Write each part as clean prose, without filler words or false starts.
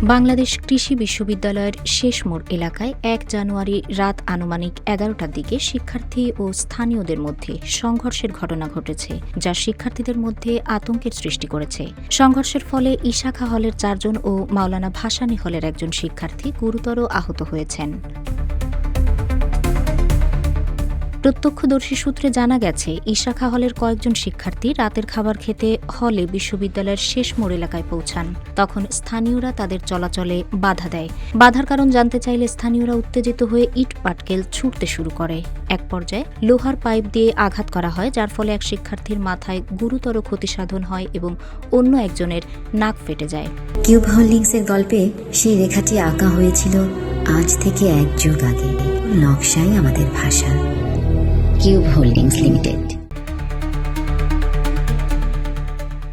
বাংলাদেশ কৃষি বিশ্ববিদ্যালয়ের শেষ মোড় এলাকায় ১ জানুয়ারি রাত আনুমানিক ১১টার দিকে শিক্ষার্থী ও স্থানীয়দের মধ্যে সংঘর্ষের ঘটনা ঘটেছে, যা শিক্ষার্থীদের মধ্যে আতঙ্কের সৃষ্টি করেছে। সংঘর্ষের ফলে ইশাখা হলের ৪ জন ও মাওলানা ভাসানী হলের একজন শিক্ষার্থী গুরুতর আহত হয়েছেন। প্রত্যক্ষদর্শী সূত্রে জানা গেছে, ইশাখা হলের কয়েকজন শিক্ষার্থী রাতের খাবার খেতে হলে বিশ্ববিদ্যালয়ের শেষ মোড় এলাকায় পৌঁছান। তখন স্থানীয়রা তাদের চলাচলে বাধা দেয়। বাধার কারণ জানতে চাইলে স্থানীয়রা উত্তেজিত হয়ে ইট পাটকেল ছুটতে শুরু করে। এক পর্যায়ে লোহার পাইপ দিয়ে আঘাত করা হয়, যার ফলে এক শিক্ষার্থীর মাথায় গুরুতর ক্ষতিসাধন হয় এবং অন্য একজনের নাক ফেটে যায়। কিউব হোল্ডিংসের গল্পে সেই রেখাটি আঁকা হয়েছিল আজ থেকে ১ যুগ আগে। নকশাই আমাদের ভাষা। Cube holdings limited.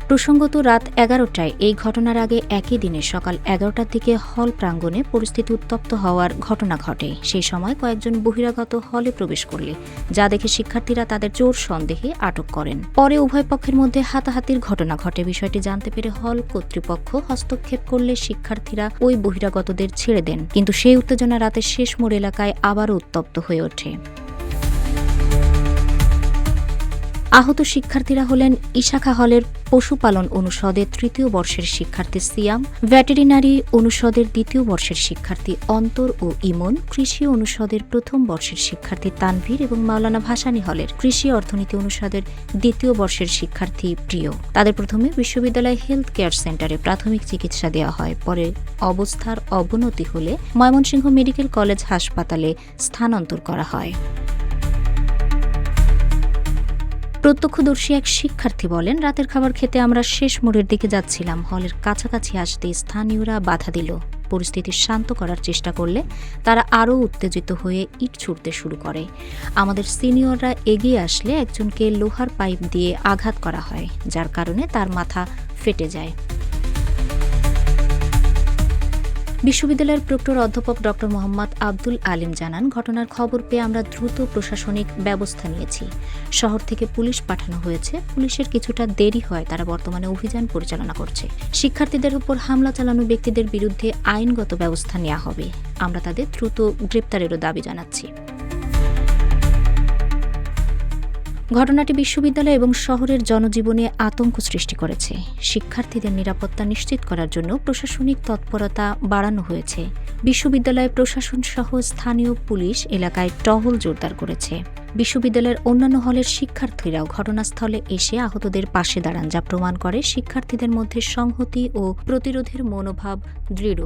প্রসঙ্গত রাত ১১টায় এই ঘটনার আগে একই দিনে সকাল ১১টার দিকে হল প্রাঙ্গণে পরিস্থিতি উত্তপ্ত হওয়ার ঘটনা ঘটে। সেই সময় কয়েকজন বহিরাগত হলে প্রবেশ করলে যা দেখে শিক্ষার্থীরা তাদের চোর সন্দেহে আটক করেন। পরে উভয় পক্ষের মধ্যে হাতাহাতির ঘটনা ঘটে। বিষয়টি জানতে পেরে হল কর্তৃপক্ষ হস্তক্ষেপ করলে শিক্ষার্থীরা ওই বহিরাগতদের ছেড়ে দেন, কিন্তু সেই উত্তেজনা রাতের শেষ মোড় এলাকায় আবারও উত্তপ্ত হয়ে ওঠে। আহত শিক্ষার্থীরা হলেন ইশাখা হলের পশুপালন অনুষদের ৩য় বর্ষের শিক্ষার্থী সিয়াম, ভেটেরিনারি অনুষদের ২য় বর্ষের শিক্ষার্থী অন্তর ও ইমন, কৃষি অনুষদের ১ম বর্ষের শিক্ষার্থী তানভীর এবং মাওলানা ভাসানী হলের কৃষি অর্থনীতি অনুষদের ২য় বর্ষের শিক্ষার্থী প্রিয়। তাদের প্রথমে বিশ্ববিদ্যালয় হেলথ কেয়ার সেন্টারে প্রাথমিক চিকিৎসা দেওয়া হয়। পরে অবস্থার অবনতি হলে ময়মনসিংহ মেডিকেল কলেজ হাসপাতালে স্থানান্তর করা হয়। প্রত্যক্ষদর্শী এক শিক্ষার্থী বলেন, রাতের খাবার খেতে আমরা শেষ মোড়ের দিকে যাচ্ছিলাম। হলের কাছাকাছি আসতে স্থানীয়রা বাধা দিল। পরিস্থিতি শান্ত করার চেষ্টা করলে তারা আরও উত্তেজিত হয়ে ইট ছুড়তে শুরু করে। আমাদের সিনিয়ররা এগিয়ে আসলে একজনকে লোহার পাইপ দিয়ে আঘাত করা হয়, যার কারণে তার মাথা ফেটে যায়। বিশ্ববিদ্যালয়ের প্রক্টর অধ্যাপক ড মোহাম্মদ আব্দুল আলিম জানান, ঘটনার খবর পেয়ে আমরা দ্রুত প্রশাসনিক ব্যবস্থা নিয়েছি। শহর থেকে পুলিশ পাঠানো হয়েছে। পুলিশের কিছুটা দেরি হয়, তারা বর্তমানে অভিযান পরিচালনা করছে। শিক্ষার্থীদের উপর হামলা চালানো ব্যক্তিদের বিরুদ্ধে আইনগত ব্যবস্থা নেওয়া হবে। আমরা তাদের দ্রুত গ্রেপ্তারেরও দাবি জানাচ্ছি। ঘটনাটি বিশ্ববিদ্যালয় এবং শহরের জনজীবনে আতঙ্ক সৃষ্টি করেছে। শিক্ষার্থীদের নিরাপত্তা নিশ্চিত করার জন্য প্রশাসনিক তৎপরতা বাড়ানো হয়েছে। বিশ্ববিদ্যালয় প্রশাসন সহ স্থানীয় পুলিশ এলাকায় টহল জোরদার করেছে। বিশ্ববিদ্যালয়ের অন্যান্য হলের শিক্ষার্থীরাও ঘটনাস্থলে এসে আহতদের পাশে দাঁড়ান, যা প্রমাণ করে শিক্ষার্থীদের মধ্যে সংহতি ও প্রতিরোধের মনোভাব দৃঢ়।